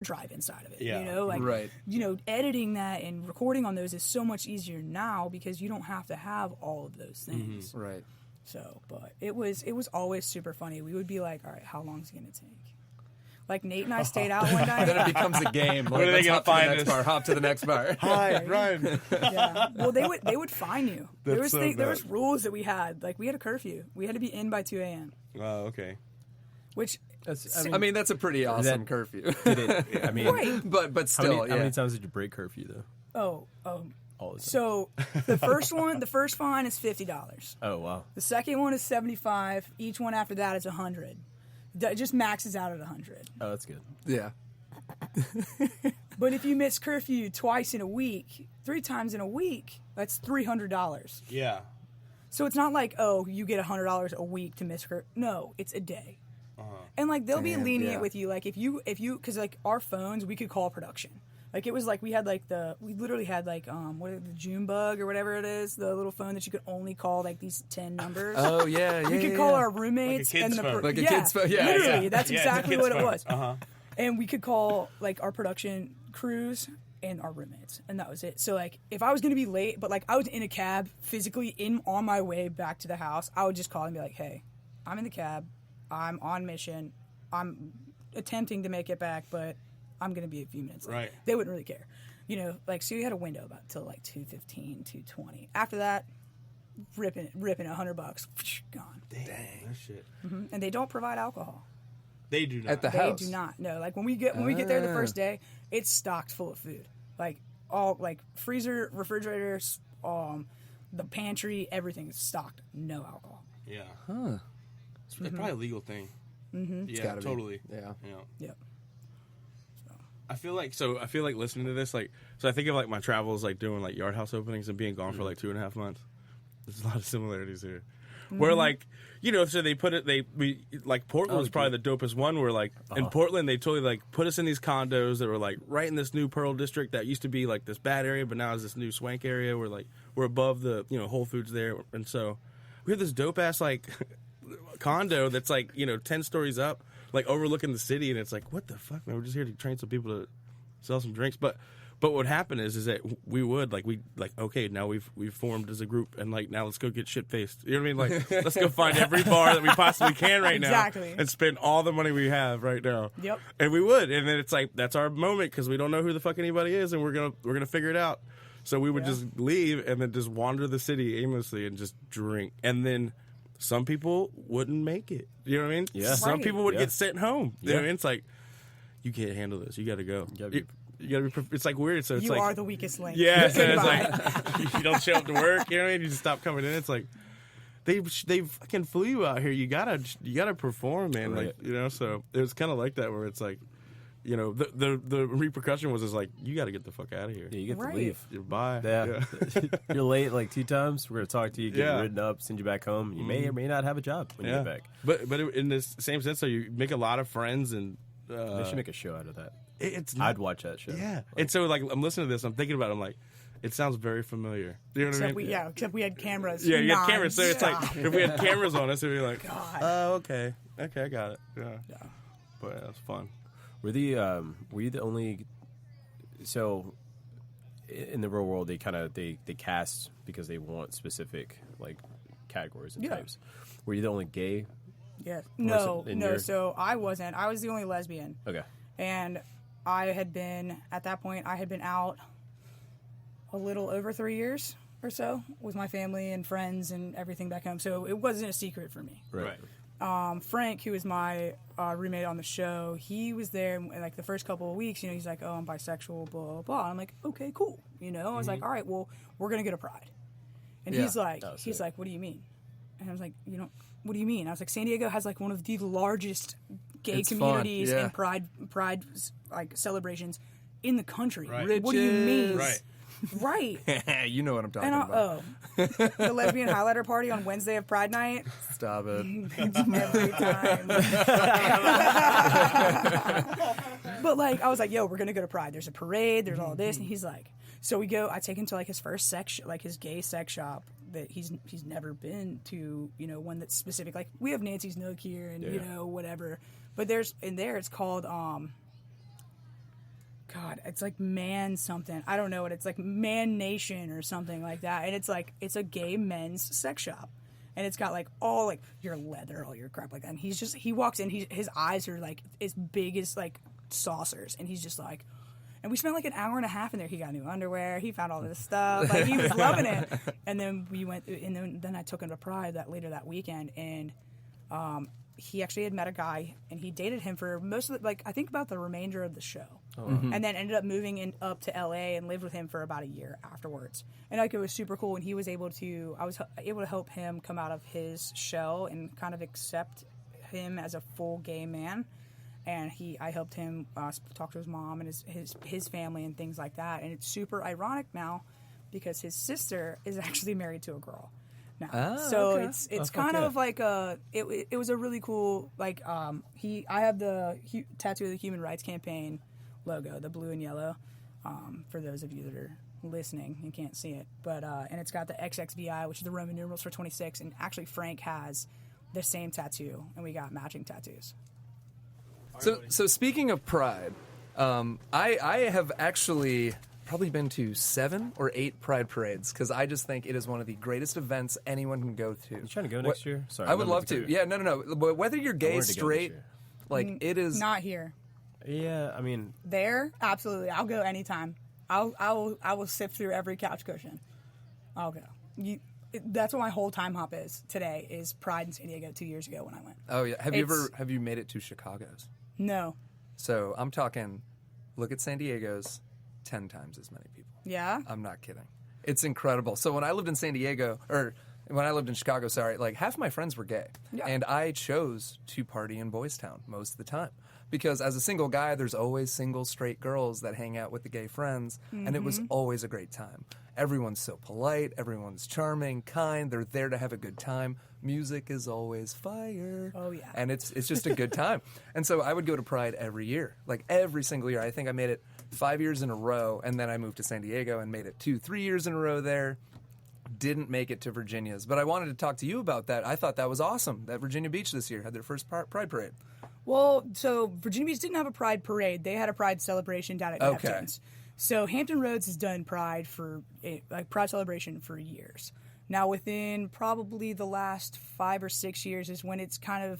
drive inside of it. Yeah. You know, like Right. you know, editing that and recording on those is so much easier now because you don't have to have all of those things. Right. So, but it was always super funny. We would be like, all right, how long is it gonna take? Like Nate and I stayed out one night. Then it becomes a game. Like, are they let's gonna hop to the next find bar. Hop to the next bar. Hi, Ryan. Yeah. Well, they would fine you. There was so there bad. was rules that we had. Like we had a curfew. We had to be in by 2 a.m. Oh, okay. Which I mean, that's a pretty awesome curfew. I mean, right. but still, how many times did you break curfew though? Oh. All the time. So the first fine is $50. Oh wow. The second one is $75. Each one after that is $100. It just maxes out at $100. Oh, that's good. yeah. But if you miss curfew twice in a week, 3 times in a week, that's $300. Yeah. So it's not like, oh, you get $100 a week to miss curfew. No, it's a day. And like they'll be lenient with you. Like if you, because like our phones, we could call production. Like it was like we literally had like the June bug or whatever it is, the little phone that you could only call like these 10 numbers. Oh yeah, yeah. We could call our roommates Like a kid's and the phone. Like a kid's phone. Yeah, literally, yeah. that's Yeah, exactly it's a what kid's it phone. was. And we could call like our production crews and our roommates, and that was it. So like if I was gonna be late, but like I was in a cab physically on my way back to the house, I would just call and be like, hey, I'm in the cab, I'm on mission, I'm attempting to make it back, but I'm gonna be a few minutes late. Right. They wouldn't really care. You know, like, so you had a window about till like 2:15, 2:20. After that, ripping $100, gone. Dang. That shit. And they don't provide alcohol. They do not. At the They house. do not. No, like when we get there the first day, it's stocked full of food. Like all like freezer, refrigerators, the pantry, everything is stocked. No alcohol. Yeah. Huh. It's probably a legal thing. Mm-hmm. Yeah, gotta be. totally. Yeah. Yeah. Yep. I feel like listening to this, like, so I think of like my travels, like doing like Yard House openings and being gone for like 2.5 months. There's a lot of similarities here. Where like, you know, so like Portland was probably the dopest one. Where like in Portland they totally like put us in these condos that were like right in this new Pearl district that used to be like this bad area, but now is this new swank area where like we're above the Whole Foods there, and so we have this dope ass like condo that's like 10 stories up, like overlooking the city, and it's like, what the fuck, man? We're just here to train some people to sell some drinks. But what would happen is that we would okay, now we've formed as a group, and like now let's go get shit faced. You know what I mean? Like let's go find every bar that we possibly can right Exactly. now, and spend all the money we have right now. Yep. And we would, and then it's like that's our moment because we don't know who the fuck anybody is, and we're gonna figure it out. So we would just leave and then just wander the city aimlessly and just drink, and then some people wouldn't make it. You know what I mean? Yeah. Some Right. people would Yeah. get sent home. You know Yeah. what I mean? It's like, you can't handle this. You got to go. You You gotta be. It's like weird. So it's You like are the weakest link. yeah. So it's Goodbye. like you don't show up to work. You know what I mean? You just stop coming in. It's like they fucking flew you out here. You gotta perform, man. Right. Like So it was kind of like that where it's like, the repercussion was just like you got to get the fuck out of here. Yeah, you get Right. to leave. You're bye. Yeah. You're late like 2 times. We're gonna talk to you, get Yeah. you ridden up, send you back home. You may or may not have a job when you get back. But in this same sense, so you make a lot of friends and They should make a show out of that. it's I'd watch that show. Yeah. And so like I'm listening to this, I'm thinking about it, I'm like, it sounds very familiar. You know what I mean? Except we had cameras. Yeah, you had cameras, so it's like nonstop. if we had cameras on us, it'd be like, God. oh, okay, I got it. Yeah. But yeah, that's fun. Were you the only? So, in the real world, they kind of they cast because they want specific like categories and types. Were you the only gay? Yes. Was it in No. your- So I wasn't. I was the only lesbian. Okay. And I had been, at that point, out a little over 3 years or so with my family and friends and everything back home. So it wasn't a secret for me. Right. Frank, who was my roommate on the show, he was there in like the first couple of weeks. He's like, oh, I'm bisexual, blah, blah, blah. I'm like, okay, cool. I was like, all right, well, we're going to go to Pride. And he's like, what do you mean? And I was like, what do you mean? I was like, San Diego has like one of the largest gay communities and pride like celebrations in the country. Right. What do you mean? Right. Right. You know what I'm talking And about. the lesbian highlighter party on Wednesday of Pride Night. Stop it. Every time. But like, I was like, yo, we're gonna go to Pride. There's a parade. There's all this, and he's like, so we go. I take him to like his first like his gay sex shop that he's never been to. One that's specific. Like we have Nancy's Nook here, and whatever. But there's in there, it's called God, it's like Man something. I don't know what it's like, Man Nation or something like that. And it's a gay men's sex shop. And it's got like all like your leather, all your crap like that. And he walks in, his eyes are like as big as like saucers. And he's just like, and we spent like an hour and a half in there. He got new underwear. He found all this stuff. Like he was loving it. And then we went, and then I took him to Pride later that weekend. And he actually had met a guy, and he dated him for most of the, like I think about the remainder of the show. And then ended up moving up to LA and lived with him for about a year afterwards. And like it was super cool, and I was able to help him come out of his shell and kind of accept him as a full gay man. And I helped him talk to his mom and his family and things like that. And it's super ironic now because his sister is actually married to a girl now. So okay. it's kind of like it was a really cool, like I have the tattoo of the Human Rights Campaign logo, the blue and yellow, for those of you that are listening and can't see it. But and it's got the XXVI, which is the Roman numerals for 26. And actually Frank has the same tattoo, and we got matching tattoos. So speaking of Pride, I have actually probably been to 7 or 8 Pride parades because I just think it is one of the greatest events anyone can go to. You trying to go next year? Sorry, I would love to. Yeah, no. But whether you're gay, wanted to go this straight, year. like it is. Not here. Yeah, I mean, There, absolutely. I'll go anytime. I will sift through every couch cushion. I'll go. That's what my whole time hop is today. Is Pride in San Diego 2 years ago when I went. Oh yeah. Have you made it to Chicago's? No. So I'm talking. Look at San Diego's, 10 times as many people. Yeah. I'm not kidding. It's incredible. So when I lived in San Diego, or when I lived in Chicago, sorry, like half my friends were gay. Yeah. And I chose to party in Boys Town most of the time. Because as a single guy, there's always single straight girls that hang out with the gay friends. And it was always a great time. Everyone's so polite. Everyone's charming, kind. They're there to have a good time. Music is always fire. Oh, yeah. And it's just a good time. And so I would go to Pride every year. Like every single year. I think I made it 5 years in a row. And then I moved to San Diego and made it 2-3 years in a row there. Didn't make it to Virginia's. But I wanted to talk to you about that. I thought that was awesome that Virginia Beach this year had their first Pride Parade. Well, so Virginia Beach didn't have a Pride parade. They had a Pride celebration down at Neptune's. So Hampton Roads has done Pride Pride celebration for years. Now, within probably the last 5 or 6 years is when it's kind of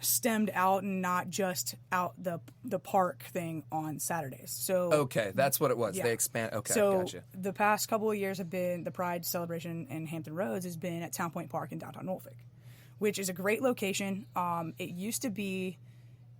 stemmed out and not just out the park thing on Saturdays. So Okay, that's what it was. Yeah. They expand. Okay, so gotcha. the past couple of years have been the Pride celebration in Hampton Roads has been at Town Point Park in downtown Norfolk, which is a great location. It used to be,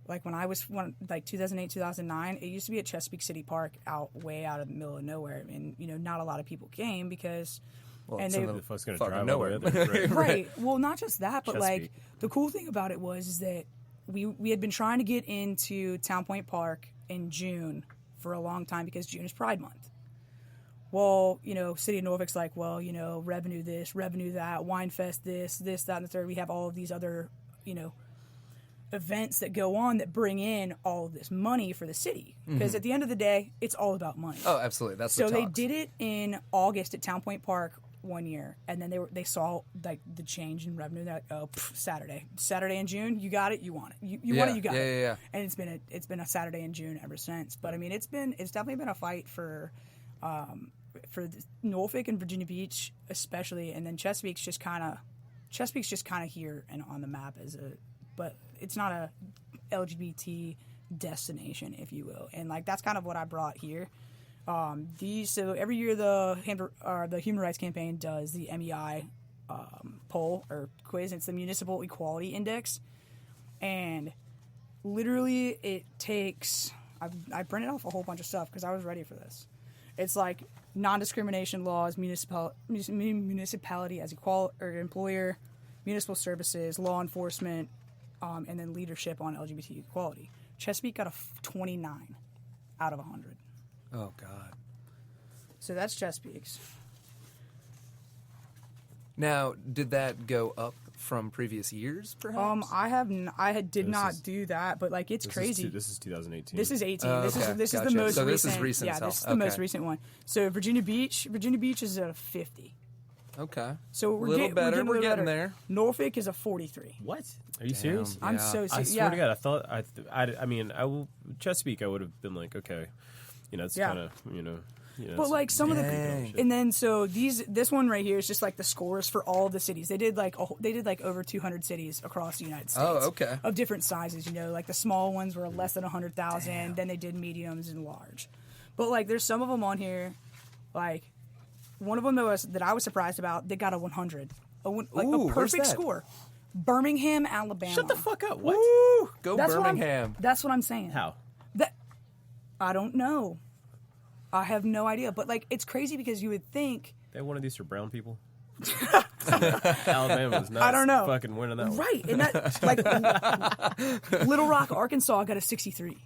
like when I was 2008, 2009, it used to be at Chesapeake City Park way out of the middle of nowhere. And, not a lot of people came because... some of the folks going to fucking drive nowhere. over there. Right. Well, not just that, but Chesapeake. the cool thing about it was that we had been trying to get into Town Point Park in June for a long time because June is Pride Month. Well, City of Norfolk's like, well, revenue this, revenue that, Wine Fest this, that, and the third. We have all of these other, events that go on that bring in all of this money for the city. Because at the end of the day, it's all about money. Oh, absolutely. That's So the they talks. did it in August at Town Point Park one year, and then they saw like the change in revenue. They're like, Saturday in June, you got it, you want it, you want it, you got it. Yeah. And it's been a Saturday in June ever since. But I mean, it's definitely been a fight for Norfolk and Virginia Beach especially, and then Chesapeake's just kind of here and on the map but it's not a LGBT destination, if you will, and like that's kind of what I brought here. So every year the Human Rights Campaign does the MEI poll or quiz. It's the Municipal Equality Index, and literally it takes. I printed off a whole bunch of stuff because I was ready for this. It's like non-discrimination laws, municipality as employer, municipal services, law enforcement, and then leadership on LGBT equality. Chesapeake got a 29 out of 100. Oh, God. So that's Chesapeake's. Now, did that go up from previous years, perhaps? I did not do that, but like it's crazy. This is 2018. This is 18. Oh, This okay. is the Gotcha. most So recent. this is recent Yeah, stuff. this is the most Okay. recent one. So Virginia Beach is at a 50. Okay. So we're Little getting better. We're We're getting getting better. there. Norfolk is a 43. What? Are you serious? Damn. I'm Yeah. so I serious. swear to God, I thought I mean, Chesapeake. I would have been like, okay, it's Yeah. kind of But it's like some of the, Dang. and then so this one right here is just like the scores for all of the cities. They did like over 200 cities across the United States. Oh, okay. Of different sizes, like the small ones were less than 100,000. Then they did mediums and large. But like there's some of them on here, like one of them that I was surprised about. They got a 100, Ooh, a where's perfect that? score. Birmingham, Alabama. Shut the fuck up. What? Woo! Go That's Birmingham. That's what I'm saying. How? That I don't know. I have no idea. But like it's crazy because you would think. They have one of these for brown people. Alabama's not. I don't know. Fucking winning that one. Right, and that like Little Rock, Arkansas got a 63.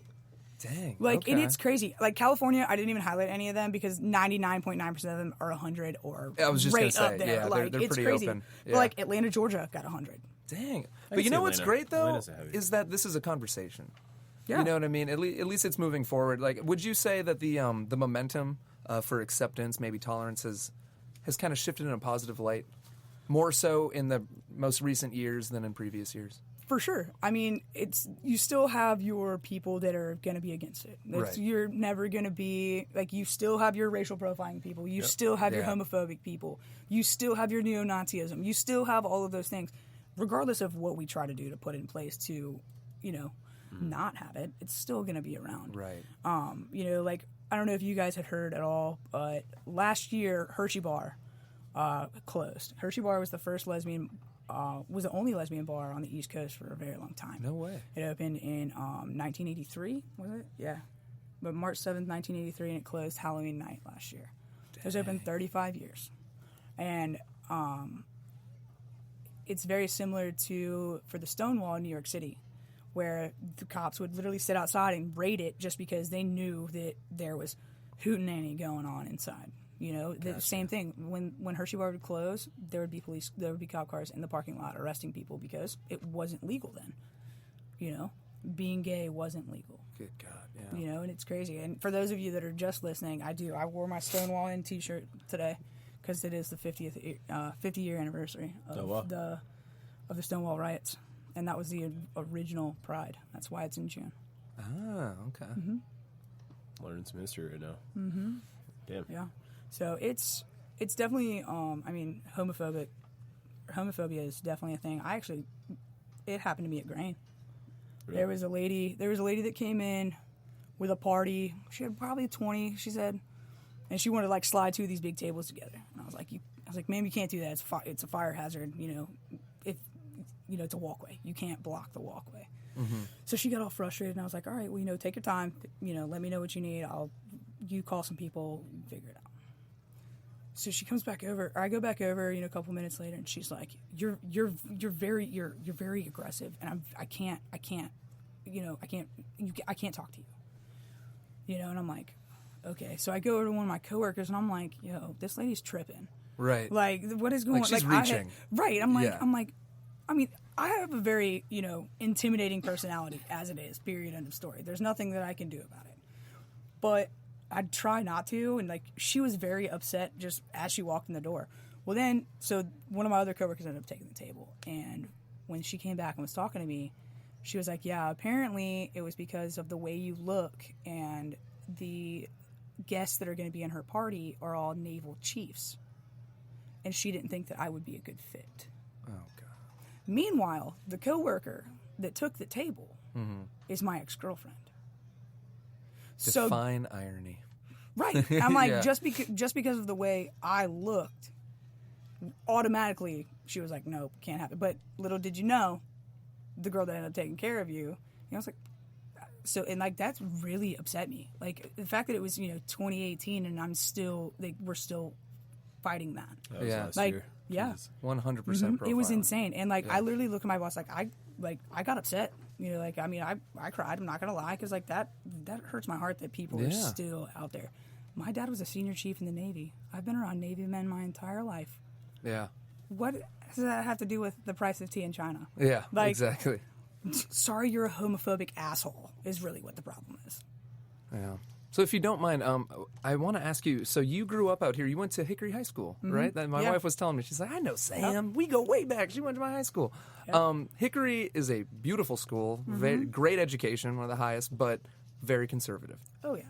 Dang. Like, okay. and it's crazy. Like California, I didn't even highlight any of them because 99.9% of them are 100 or I was just right gonna say, up there. yeah, like they're it's pretty crazy. open. But Yeah. like Atlanta, Georgia got 100. Dang. can But you see know what's Atlanta. great though Atlanta's a heavy. is that this is a conversation. Yeah. You know what I mean? At least it's moving forward. Like, would you say that the momentum for acceptance, maybe tolerance, has kind of shifted in a positive light, more so in the most recent years than in previous years? For sure. I mean, you still have your people that are going to be against it. Right. You're never going to be like you still have your racial profiling people. You still have your Yeah. homophobic people. You still have your neo-Nazism. You still have all of those things, regardless of what we try to do to put in place to, not have it. It's still going to be around. Right. Like I don't know if you guys had heard at all, but last year Hershey Bar closed. Hershey Bar was the first was the only lesbian bar on the East Coast for a very long time. No way. It opened in 1983, was it? Yeah. But March 7th, 1983, and it closed Halloween night last year. It was open 35 years. And it's very similar for the Stonewall in New York City, where the cops would literally sit outside and raid it just because they knew that there was hootenanny going on inside. The same thing. When Hershey Bar would close, there would be cop cars in the parking lot arresting people because it wasn't legal then. Being gay wasn't legal. Good God. Yeah. And it's crazy. And for those of you that are just listening, I wore my Stonewall Inn T-shirt today because it is the 50 year anniversary of the Stonewall riots, and that was the original Pride. That's why it's in June. Ah. Okay. Mm-hmm. Learning some history right now. Mm-hmm. Damn. Yeah. So it's definitely homophobia is definitely a thing. It happened to me at Grain. Really? There was a lady that came in with a party. She had probably 20, she said, and she wanted to like slide two of these big tables together. And I was like, ma'am, you can't do that. It's a fire hazard. If it's a walkway, you can't block the walkway. Mm-hmm. So she got all frustrated, and I was like, all right, well, take your time. Let me know what you need. You call some people, figure it out. So she comes back over, or I go back over, a couple minutes later, and she's like, "You're very aggressive, and I can't talk to you." And I'm like, okay. So I go over to one of my coworkers, and I'm like, "Yo, this lady's tripping. Right. Like, what is going on? Like she's reaching. Right. I'm like, Yeah. I have a very intimidating personality as it is. Period. End of story. There's nothing that I can do about it. But I'd try not to, and she was very upset just as she walked in the door. Well, then, so one of my other coworkers ended up taking the table, and when she came back and was talking to me, she was like, "Yeah, apparently it was because of the way you look, and the guests that are going to be in her party are all naval chiefs, and she didn't think that I would be a good fit." Oh God. Meanwhile, the coworker that took the table is my ex-girlfriend. Define irony. Right. I'm like, Yeah. just because of the way I looked, automatically she was like, nope, can't happen. But little did you know, the girl that ended up taking care of you, I was like, so, and that's really upset me. Like, the fact that it was, 2018 and we're still fighting that. That was Yeah. last Like, year. yeah. Jesus. 100% It was profiling. insane. And I literally looked at my boss I got upset. I cried. I'm not gonna lie, because that hurts my heart that people are Yeah. still out there. My dad was a senior chief in the Navy. I've been around Navy men my entire life. Yeah. What does that have to do with the price of tea in China? Yeah. Like- Exactly. Sorry, you're a homophobic asshole is really what the problem is. Yeah. So if you don't mind, I want to ask you, so you grew up out here. You went to Hickory High School, right? That my wife was telling me. She's like, I know Sam. We go way back. She went to my high school. Hickory is a beautiful school, very, great education, one of the highest, but very conservative. Oh, yeah.